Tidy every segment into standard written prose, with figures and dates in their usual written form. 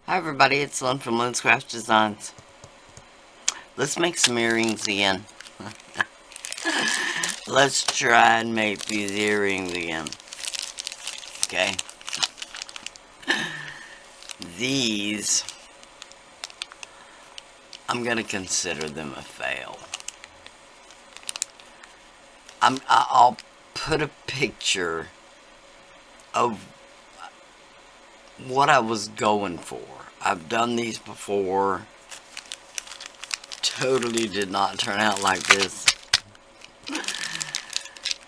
Hi everybody, it's Lynn from Lynn's Craft Designs. Let's make some earrings again. Let's try and make these earrings again. Okay. These, I'm going to consider them a fail. I'll put a picture of what I was going for. I've done these before. Totally did not turn out like this.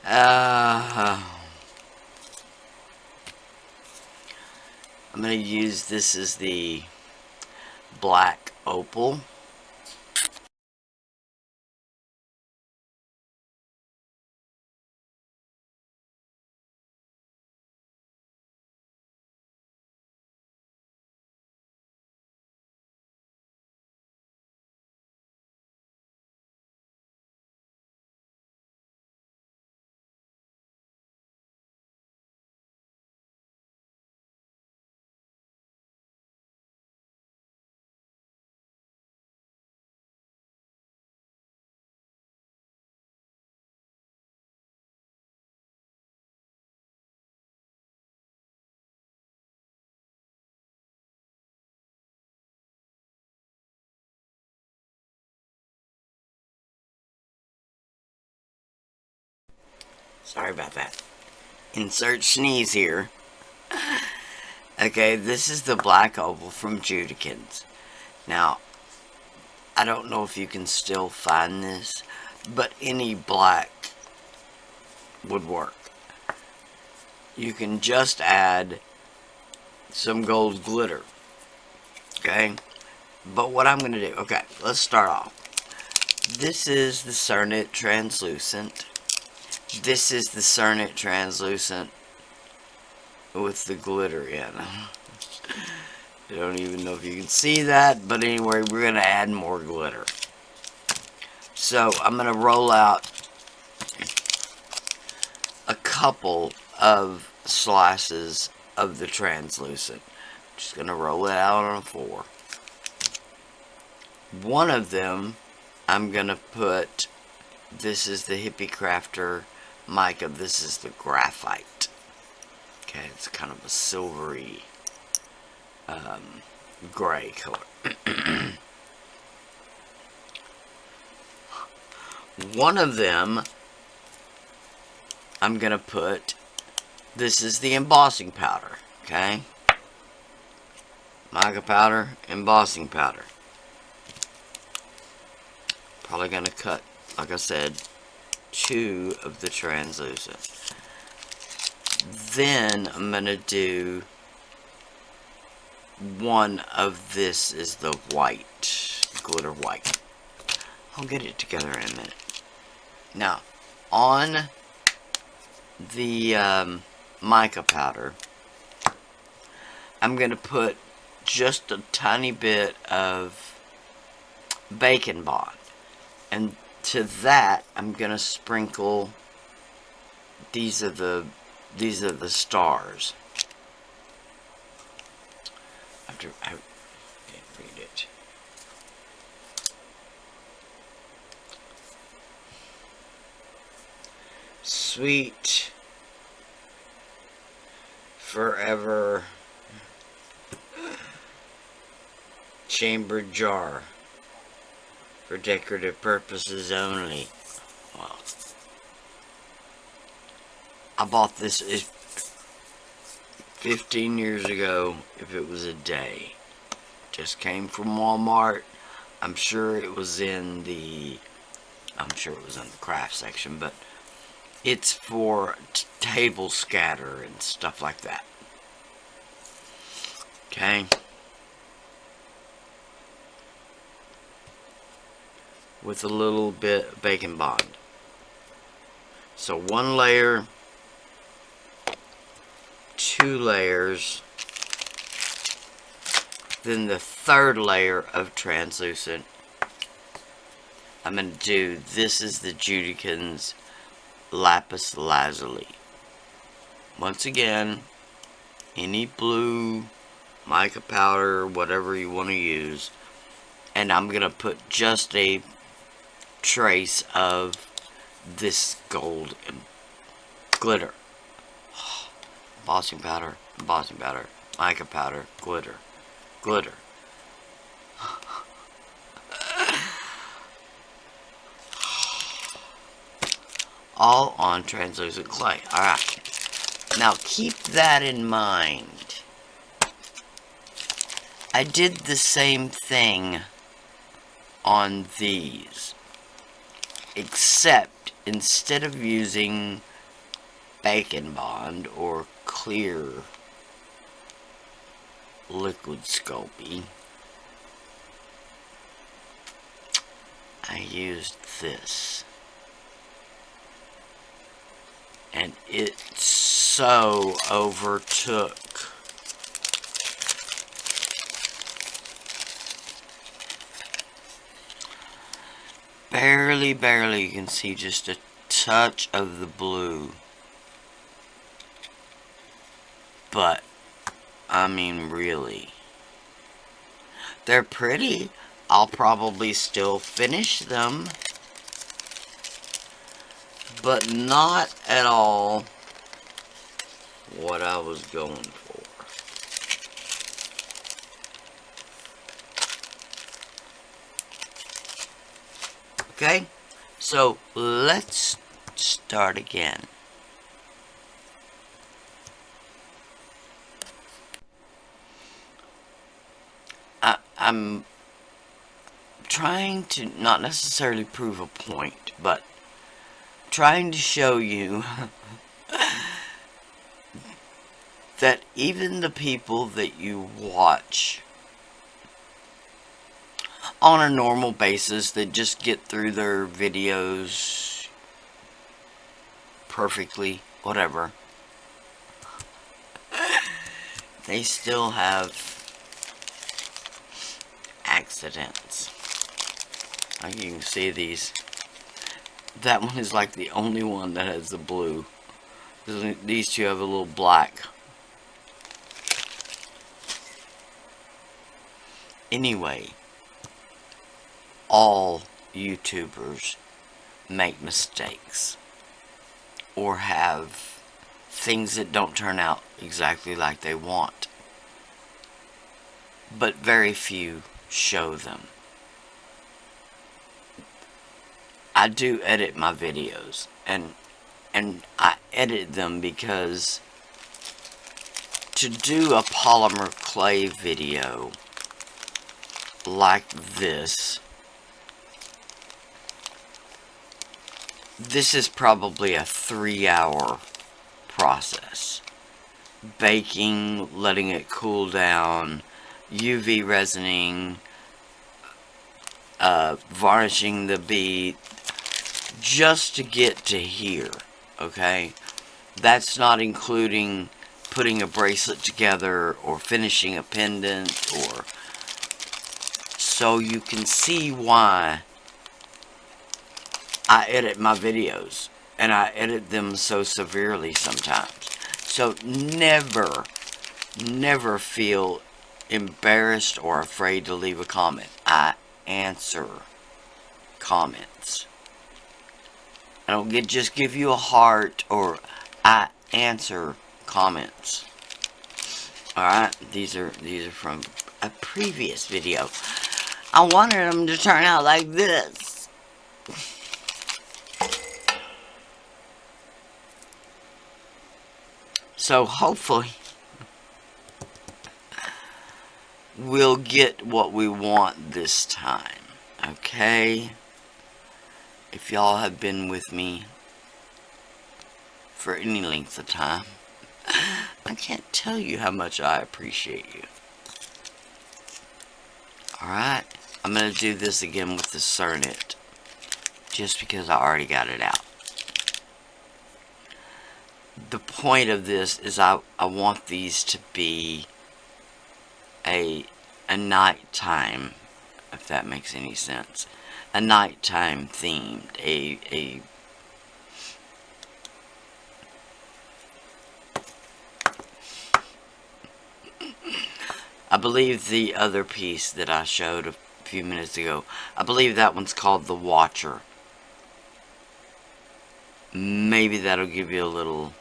I'm going to use this as the black opal. Sorry about that. Insert sneeze here. Okay, this is the black opal from Judikins. Now, I don't know if you can still find this, but any black would work. You can just add some gold glitter. Okay? But what I'm going to do, okay, let's start off. This is the Cernit Translucent. This is the Cernit Translucent with the glitter in. I don't even know if you can see that, but anyway, we're going to add more glitter. So, I'm going to roll out a couple of slices of the translucent. Just going to roll it out on a 4. One of them, I'm going to put, this is the Hippie Crafter mica, this is the graphite. Okay, it's kind of a silvery gray color. One of them, I'm going to put, this is the embossing powder, okay? Mica powder, embossing powder. Probably going to cut, like I said, 2 of the translucent. Then I'm going to do one of this is the white, glitter white. I'll get it together in a minute. Now, on the mica powder, I'm going to put just a tiny bit of bacon bond. And to that, I'm going to sprinkle, these are the stars. I can't read it. Sweet Forever chambered jar for decorative purposes only. Well, I bought this 15 years ago, if it was a day. Just came from Walmart. I'm sure it was in the craft section, but it's for table scatter and stuff like that. Okay. With a little bit of bacon bond. So 1 layer, 2 layers, then the 3rd layer of translucent. I'm going to do, this is the Judikins Lapis Lazuli. Once again, any blue mica powder, whatever you want to use. And I'm going to put just a trace of this gold and glitter. Embossing powder, mica powder, glitter, glitter. All on translucent clay. Alright. Now keep that in mind. I did the same thing on these. Except instead of using Bacon Bond or clear liquid Sculpey, I used this. And it so overtook barely you can see just a touch of the blue, but I mean really, they're pretty. I'll probably still finish them, but not at all what I was going for. Okay, so let's start again. I'm trying to not necessarily prove a point, but trying to show you that even the people that you watch on a normal basis that just get through their videos perfectly, whatever, they still have accidents. Like you can see these. That one is like the only one that has the blue. These two have a little black. Anyway, all YouTubers make mistakes or have things that don't turn out exactly like they want, but very few show them. I do edit my videos, and I edit them because to do a polymer clay video like this is probably a 3-hour process. Baking, letting it cool down, UV resining, varnishing the bead, just to get to here, okay? That's not including putting a bracelet together or finishing a pendant, or so you can see why I edit my videos, and I edit them so severely sometimes. So never feel embarrassed or afraid to leave a comment. I answer comments. I don't just give you a heart, or I answer comments. Alright, these are from a previous video. I wanted them to turn out like this. So hopefully we'll get what we want this time. Okay? If y'all have been with me for any length of time, I can't tell you how much I appreciate you. Alright, I'm going to do this again with the Cernit, just because I already got it out. The point of this is I want these to be a nighttime, if that makes any sense. A nighttime themed, a I believe the other piece that I showed a few minutes ago, I believe that one's called the Watcher. Maybe that'll give you a little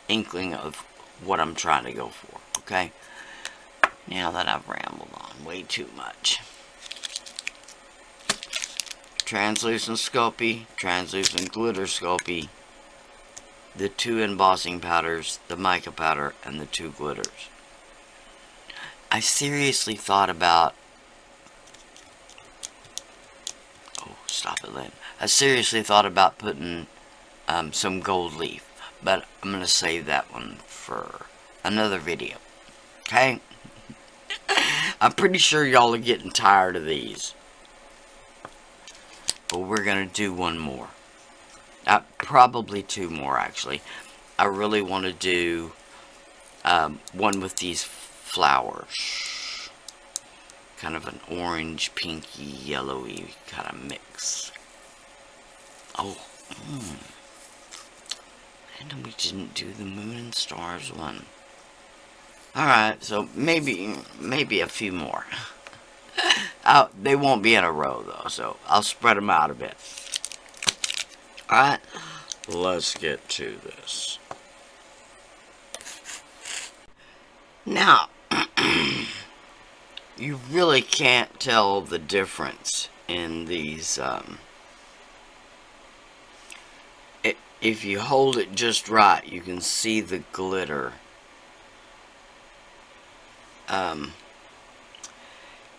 inkling of what I'm trying to go for, okay? Now that I've rambled on way too much. Translucent Sculpey, translucent glitter Sculpey, the 2 embossing powders, the mica powder, and the 2 glitters. I seriously thought about... Oh, stop it, Lynn. I seriously thought about putting some gold leaf, but I'm going to save that one for another video. Okay? I'm pretty sure y'all are getting tired of these. But we're going to do one more. Probably 2 more, actually. I really want to do one with these flowers. Kind of an orange, pinky, yellowy kind of mix. Oh, and we didn't do the moon and stars one. Alright, so maybe a few more. They won't be in a row though, so I'll spread them out a bit. Alright, let's get to this. Now, you really can't tell the difference in these, if you hold it just right, you can see the glitter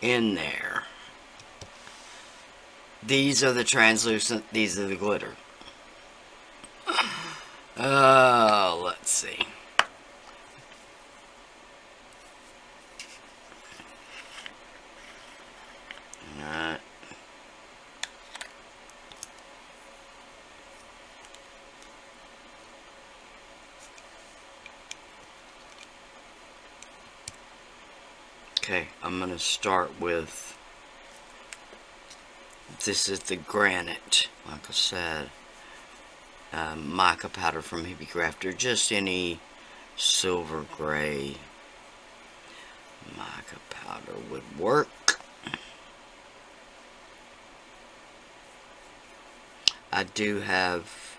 in there. These are the translucent, these are the glitter. Let's see. Alright. Okay, I'm going to start with, this is the granite, like I said, mica powder from Hippie Crafter, just any silver gray mica powder would work. I do have,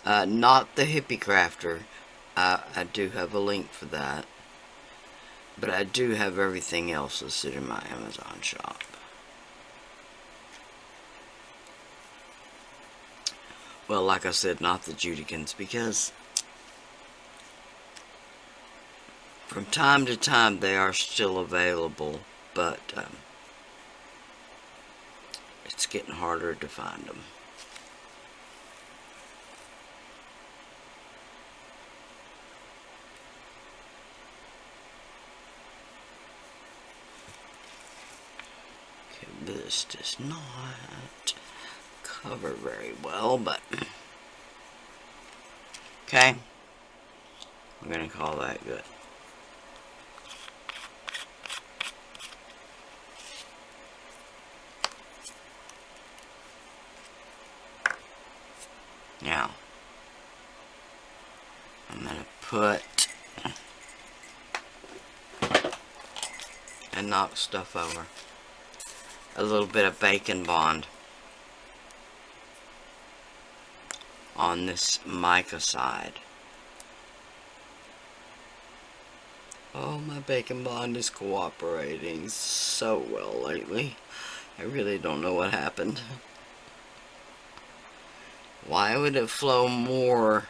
not the Hippie Crafter, I do have a link for that. But I do have everything else listed in my Amazon shop. Well, like I said, not the Judicans, because from time to time they are still available, but it's getting harder to find them. This does not cover very well, but okay, I'm gonna call that good. Now I'm gonna put and knock stuff over. A little bit of bacon bond on this mica side. Oh, my bacon bond is cooperating so well lately. I really don't know what happened. Why would it flow more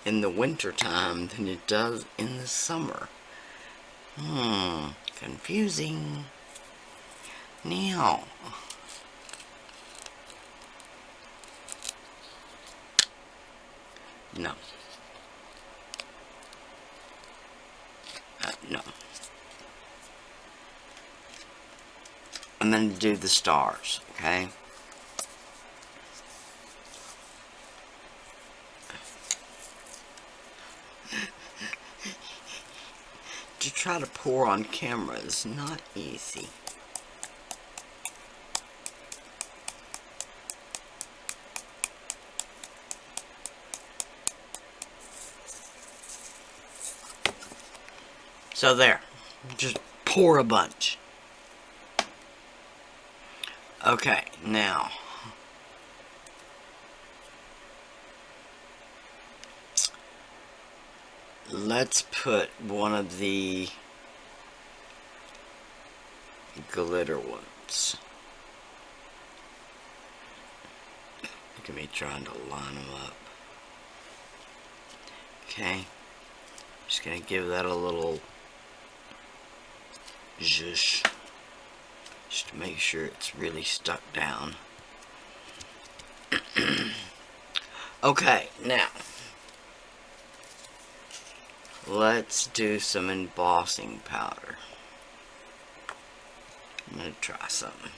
in the winter time than it does in the summer? Confusing. Now, no. No. I'm going to do the stars, okay? To try to pour on camera is not easy. So there, just pour a bunch. Okay, now let's put one of the glitter ones. Look at me trying to line them up. Okay, just gonna give that a little zhuzh, just to make sure it's really stuck down. Okay, now let's do some embossing powder. I'm gonna try something.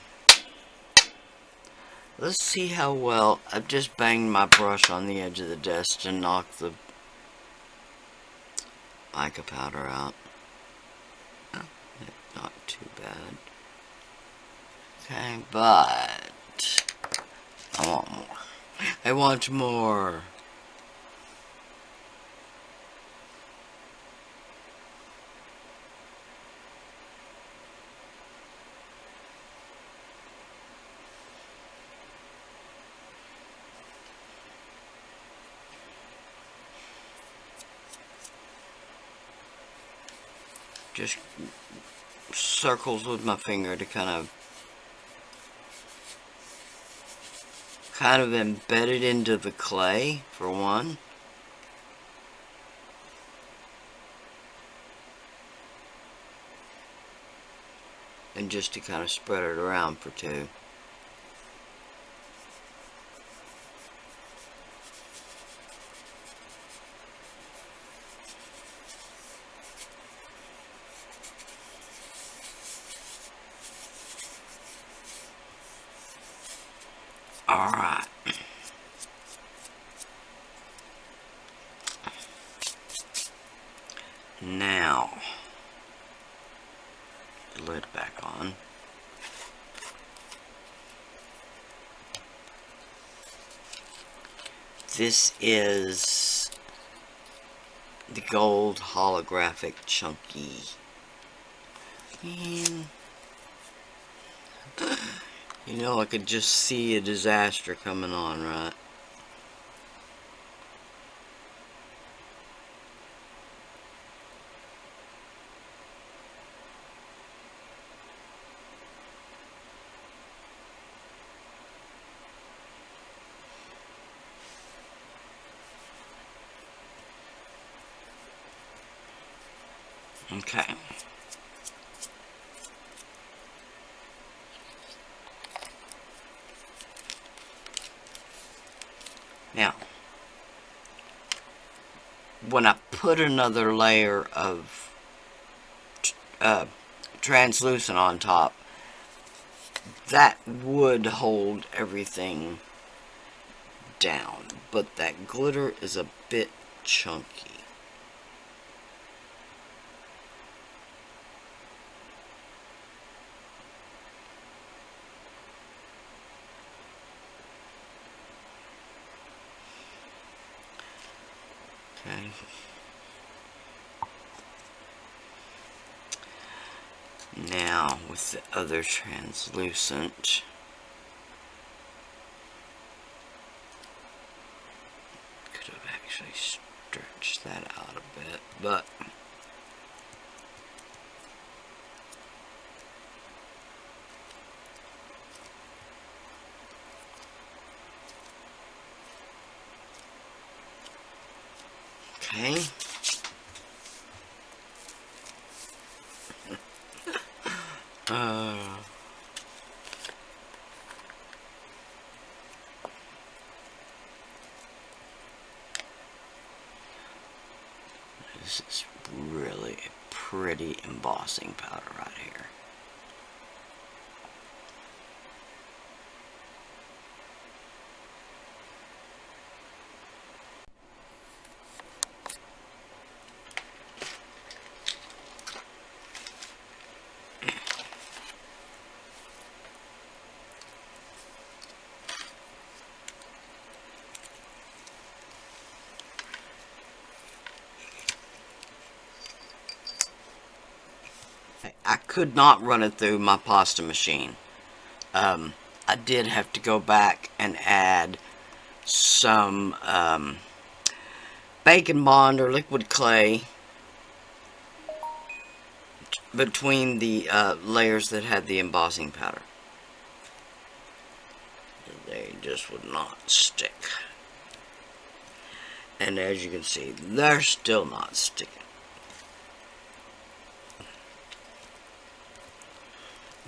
Let's see how well. I've just banged my brush on the edge of the desk to knock the mica powder out. Not too bad. Okay, but I want more. I want more. Just circles with my finger to kind of embed it into the clay for one. And just to kind of spread it around for two. Alright. Now, the lid back on. This is the gold holographic chunky. You know, I could just see a disaster coming on, right? Okay. Now, when I put another layer of translucent on top, that would hold everything down, but that glitter is a bit chunky. Okay. Now, with the other translucent, could have actually stretched that out a bit, but okay. This is really a pretty embossing powder right here. I could not run it through my pasta machine. I did have to go back and add some bacon bond or liquid clay between the layers that had the embossing powder. They just would not stick. And as you can see, they're still not sticking.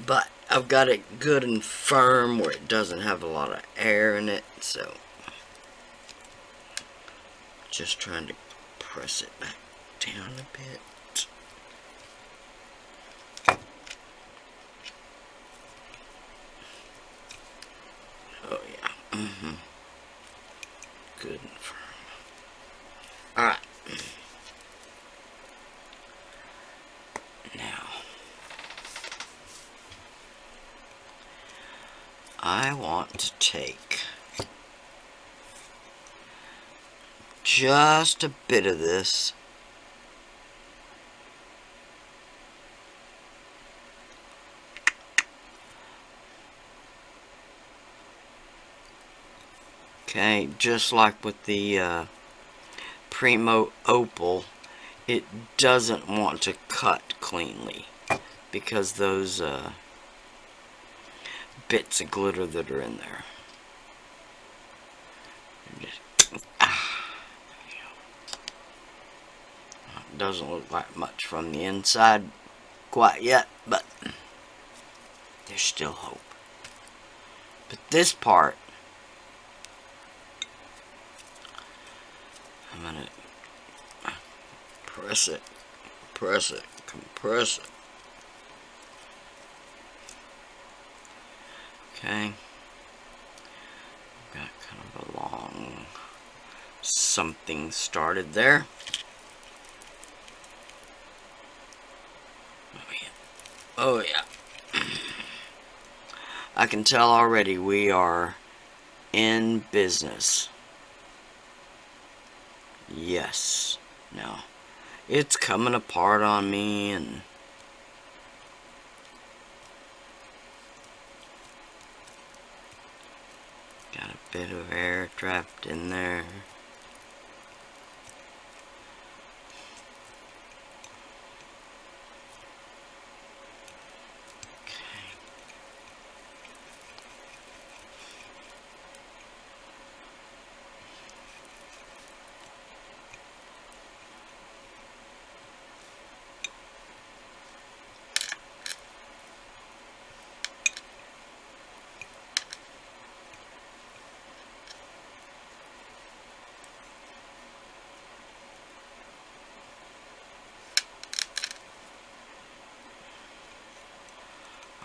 But I've got it good and firm where it doesn't have a lot of air in it, so just trying to press it back down a bit. Oh yeah, good and firm. Alright. Now, I want to take just a bit of this okay, just like with the Primo Opal, it doesn't want to cut cleanly because those bits of glitter that are in there. It doesn't look like much from the inside quite yet, but there's still hope. But this part, I'm gonna press it, compress it. Okay. Got kind of a long something started there. Oh yeah. I can tell already we are in business. Yes. Now, it's coming apart on me and got a bit of air trapped in there.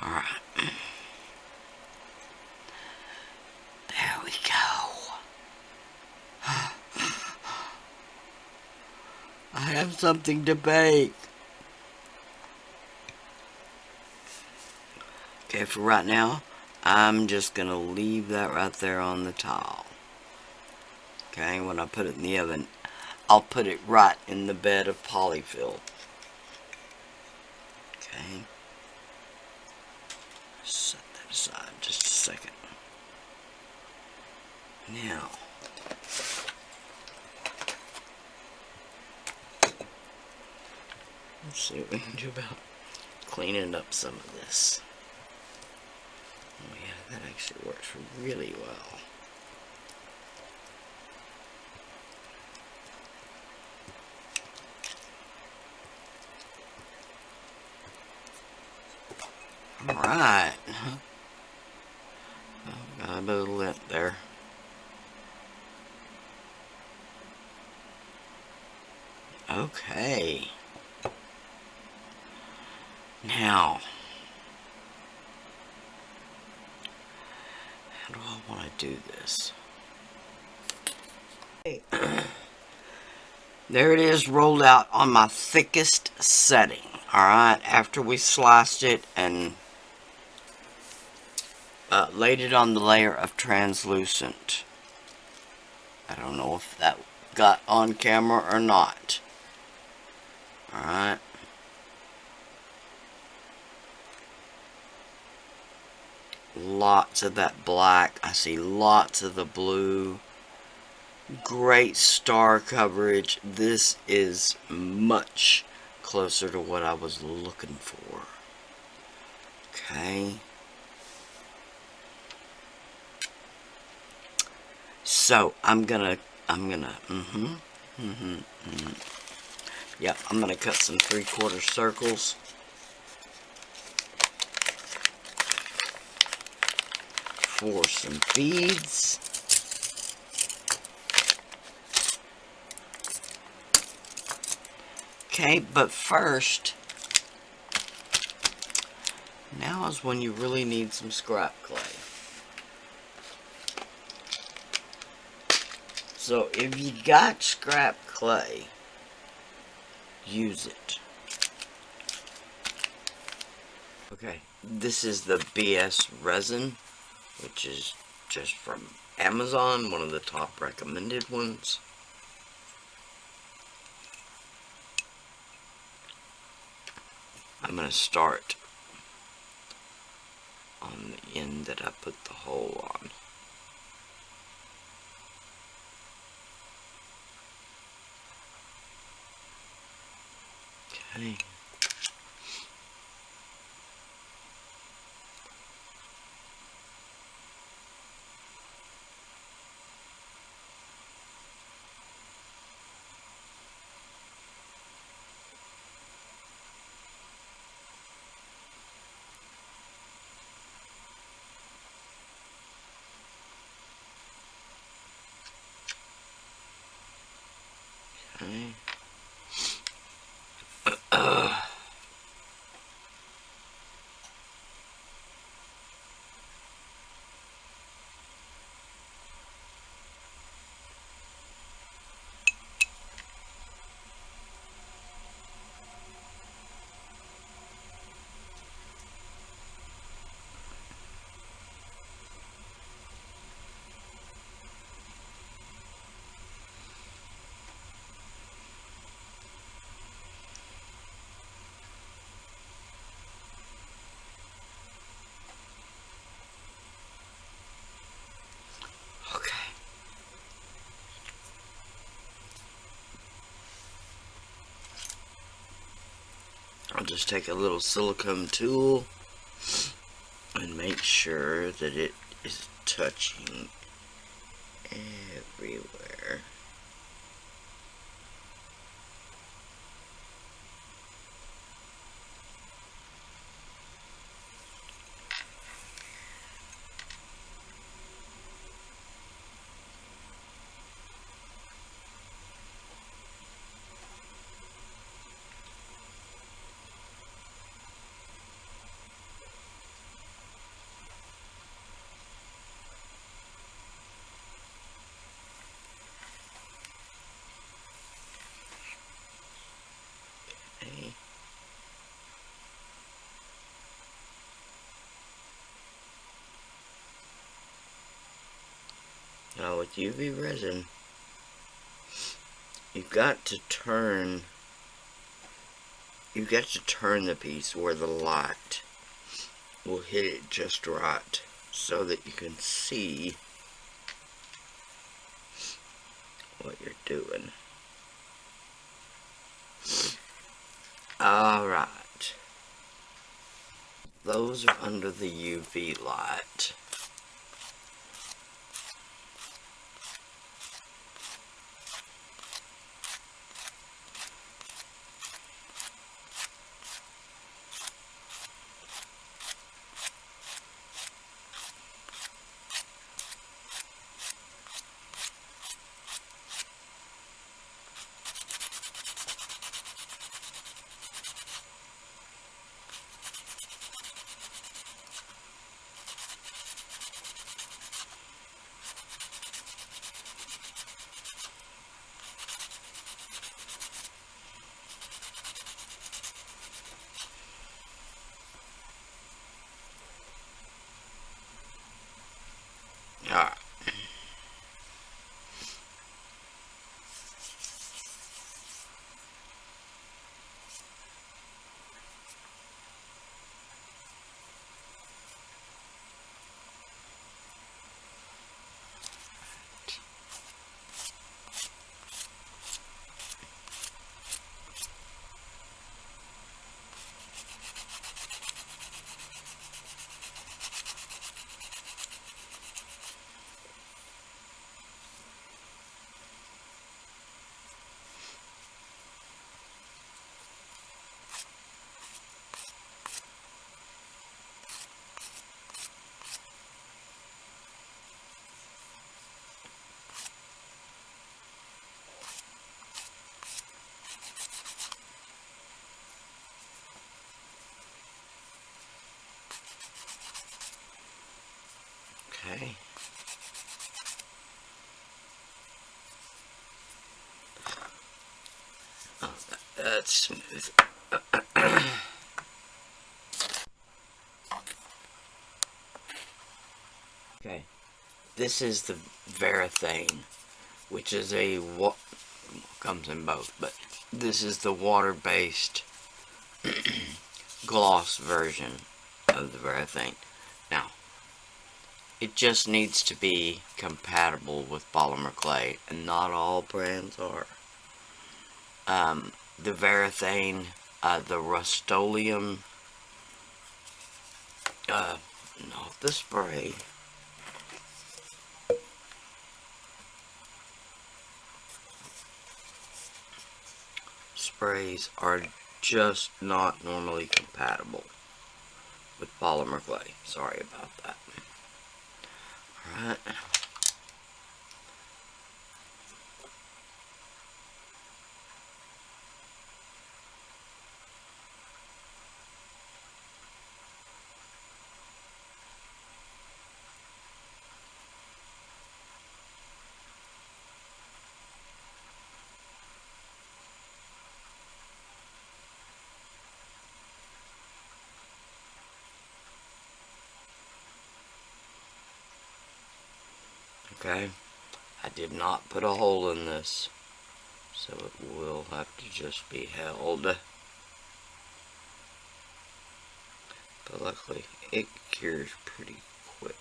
Alright. There we go. I have something to bake. Okay, for right now, I'm just going to leave that right there on the towel. Okay, when I put it in the oven, I'll put it right in the bed of polyfill. Okay. Set that aside just a second. Now, let's see what we can do about cleaning up some of this. Oh yeah, that actually works really well. Alright. Got a bit of lint there. Okay. Now, how do I want to do this? There it is, rolled out on my thickest setting. Alright, after we sliced it and laid it on the layer of translucent. I don't know if that got on camera or not. Alright. lots of that black. I see lots of the blue. Great star coverage. This is much closer to what I was looking for. Okay. So I'm gonna yep, I'm gonna cut some 3/4 circles for some beads. Okay, but first, now is when you really need some scrap clay. So if you got scrap clay, use it. Okay, this is the BS resin, which is just from Amazon, one of the top recommended ones. I'm going to start on the end that I put the hole on. Okay. Okay. I'll just take a little silicone tool and make sure that it is touching everywhere. Okay. Now with UV resin, you've got to turn the piece where the light will hit it just right so that you can see what you're doing. Alright. Those are under the UV light. Okay. Oh, that's smooth. Okay. This is the Varathane, which is a comes in both, but this is the water-based gloss version of the Varathane. Now, it just needs to be compatible with polymer clay, and not all brands are. The Varathane, the Rust-Oleum, no, the spray. Sprays are just not normally compatible with polymer clay. Sorry about that. Alright. Okay, I did not put a hole in this, so it will have to just be held. But luckily, it cures pretty quick.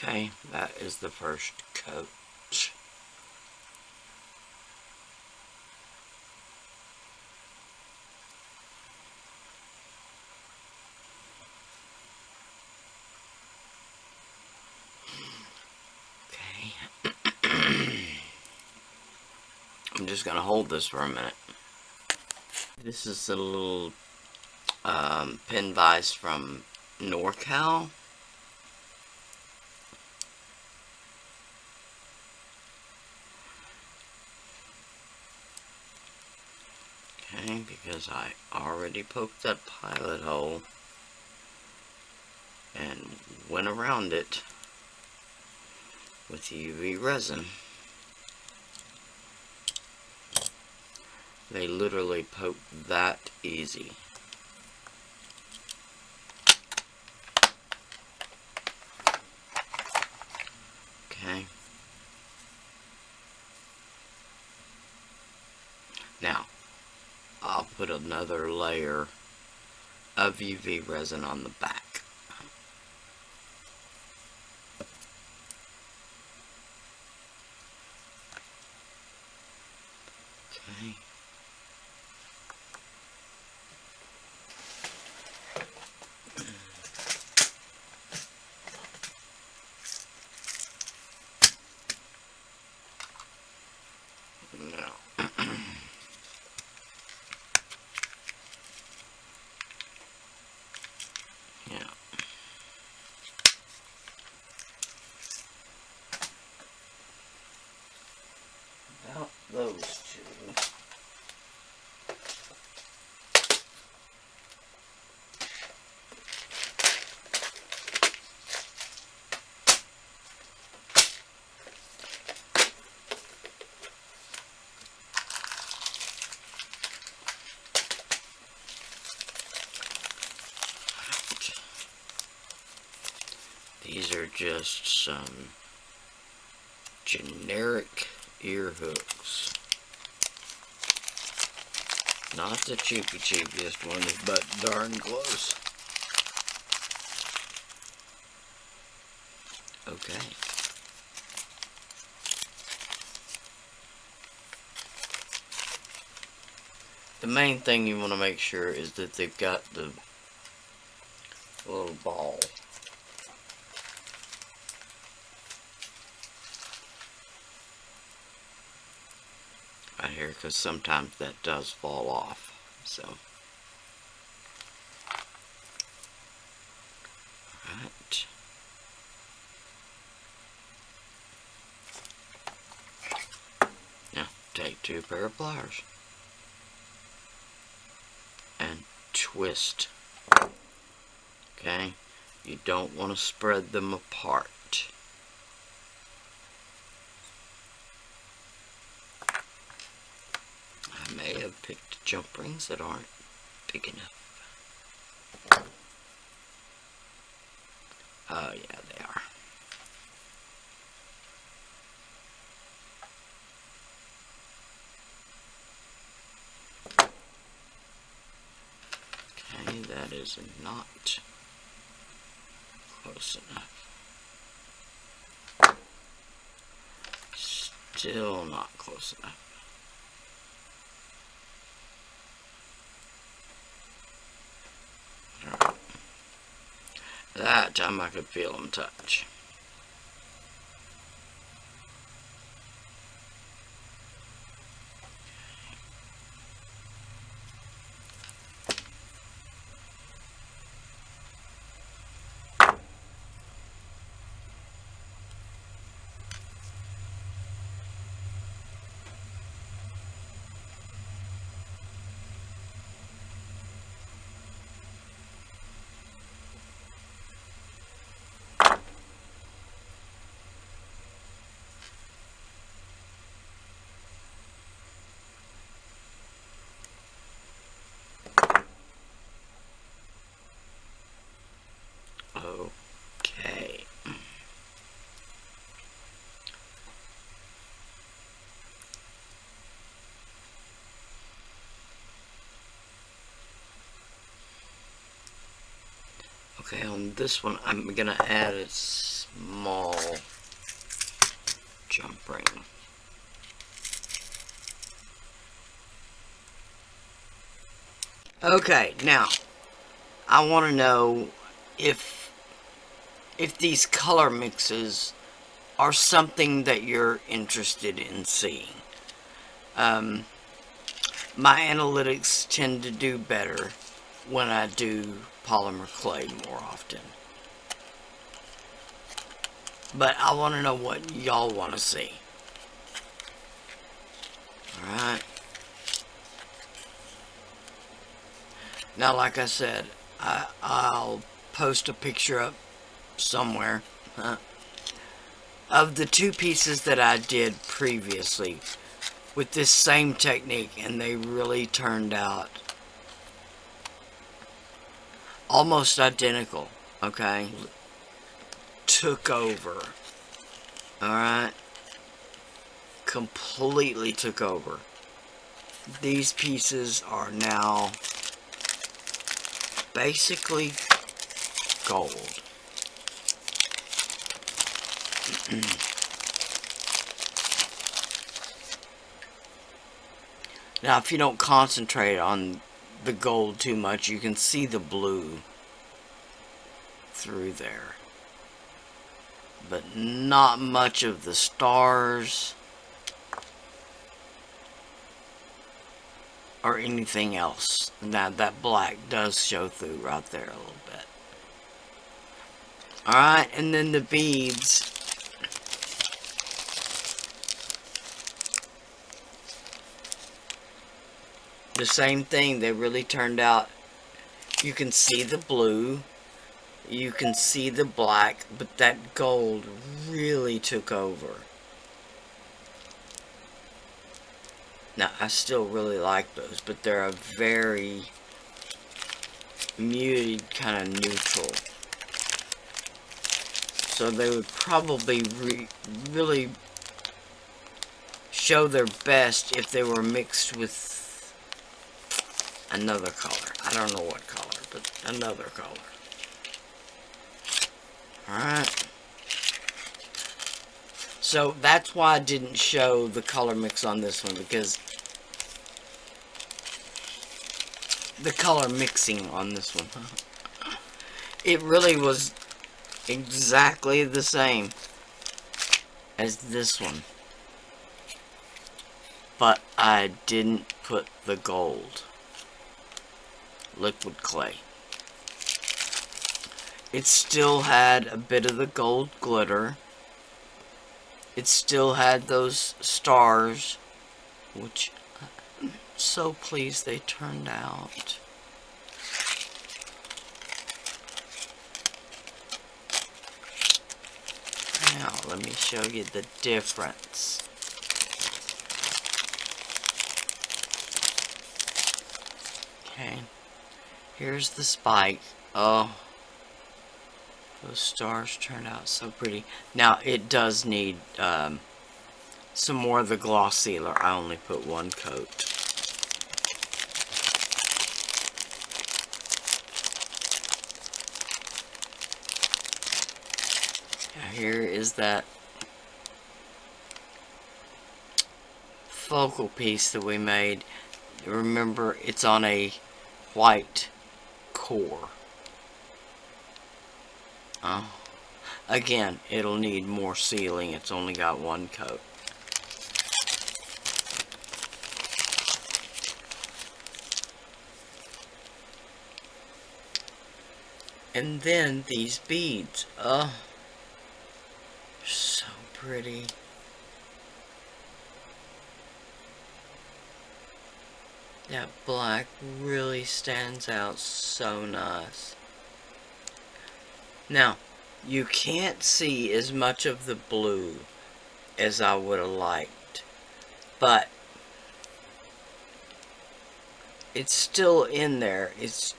Okay, that is the first coat. Okay. I'm just going to hold this for a minute. This is a little pin vise from NorCal. Okay, because I already poked that pilot hole and went around it with UV resin. They literally poke that easy. Okay. Now, I'll put another layer of UV resin on the back. Okay. Now, yeah. About those two. These are just some generic ear hooks. Not the cheapest ones, but darn close. Okay. the main thing you want to make sure is that they've got the little ball. Right here, because sometimes that does fall off. So, right. Now, take 2 pair of pliers and twist. Okay, you don't want to spread them apart. I may have picked jump rings that aren't big enough. Oh yeah, they are. Okay, that is not close enough. Still not close enough. Alright. That time I could feel them touch. Okay. Okay, on this one, I'm gonna add a small jump ring. Okay, now I want to know if these color mixes are something that you're interested in seeing. My analytics tend to do better when I do polymer clay more often. But I want to know what y'all want to see. Alright. Now, like I said, I'll post a picture up somewhere of the 2 pieces that I did previously with this same technique, and they really turned out almost identical. Okay, took over. Alright, completely took over. These pieces are now basically gold. Now, if you don't concentrate on the gold too much, you can see the blue through there. But not much of the stars or anything else. Now, that black does show through right there a little bit. Alright, and then the beads. The same thing, they really turned out. You can see the blue, you can see the black, but that gold really took over. Now, I still really like those, but they're a very muted kind of neutral. So they would probably really show their best if they were mixed with another color. I don't know what color, but another color. Alright. So that's why I didn't show the color mix on this one, because the color mixing on this one. It really was exactly the same as this one, but I didn't put the gold liquid clay. It still had a bit of the gold glitter. It still had those stars, which I'm so pleased they turned out. Now, let me show you the difference. Okay, here's the spike. Oh, those stars turned out so pretty. Now, it does need some more of the gloss sealer. I only put one coat. Now, here is that focal piece that we made. Remember, it's on a white core. Again, it'll need more sealing. It's only got one coat. And then these beads. Oh, so pretty. That black really stands out so nice. Now, you can't see as much of the blue as I would have liked, but it's still in there. It's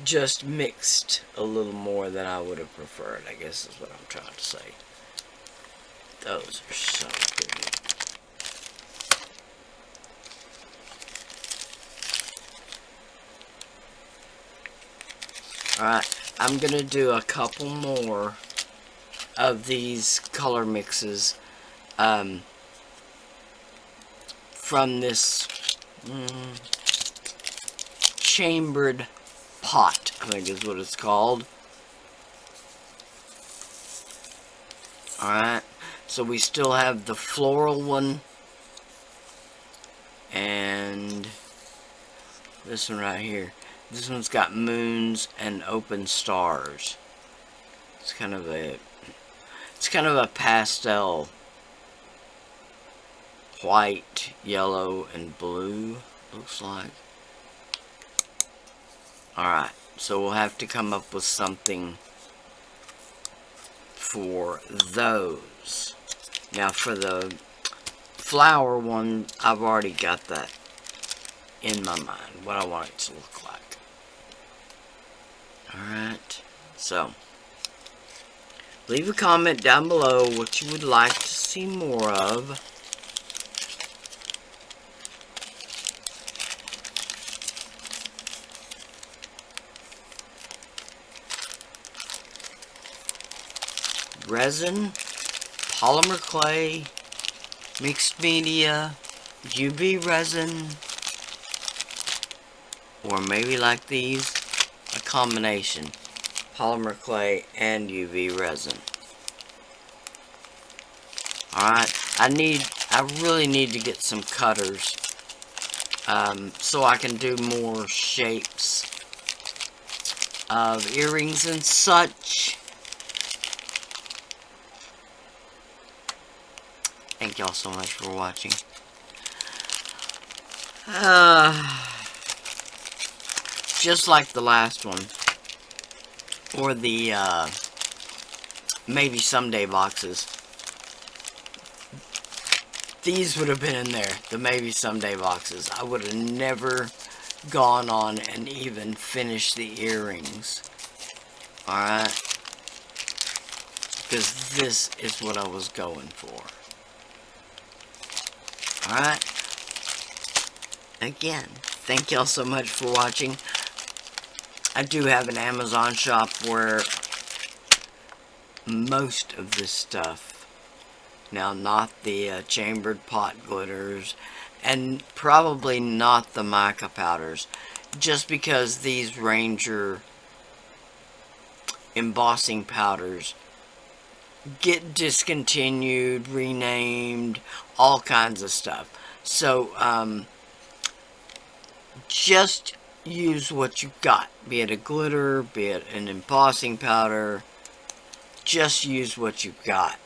just mixed a little more than I would have preferred, I guess is what I'm trying to say. Those are so pretty. Alright, I'm going to do a couple more of these color mixes from this chambered pot, I think is what it's called. Alright, so we still have the floral one and this one right here. This one's got moons and open stars. It's kind of a pastel, white, yellow, and blue, looks like. Alright, so we'll have to come up with something for those. Now for the flower one, I've already got that in my mind, what I want it to look like. Alright, so leave a comment down below what you would like to see more of. Resin, polymer clay, mixed media, UV resin, or maybe like these, a combination, polymer clay and UV resin. Alright, I really need to get some cutters so I can do more shapes of earrings and such. Thank y'all so much for watching. Just like the last one, or the maybe someday boxes, these would have been in there, the maybe someday boxes. I would have never gone on and even finished the earrings. Alright? Because this is what I was going for. Alright? Again, thank y'all so much for watching. I do have an Amazon shop where most of this stuff, now not the chambered pot glitters and probably not the mica powders, just because these Ranger embossing powders get discontinued, renamed, all kinds of stuff. So just use what you've got, be it a glitter, be it an embossing powder. Just use what you've got.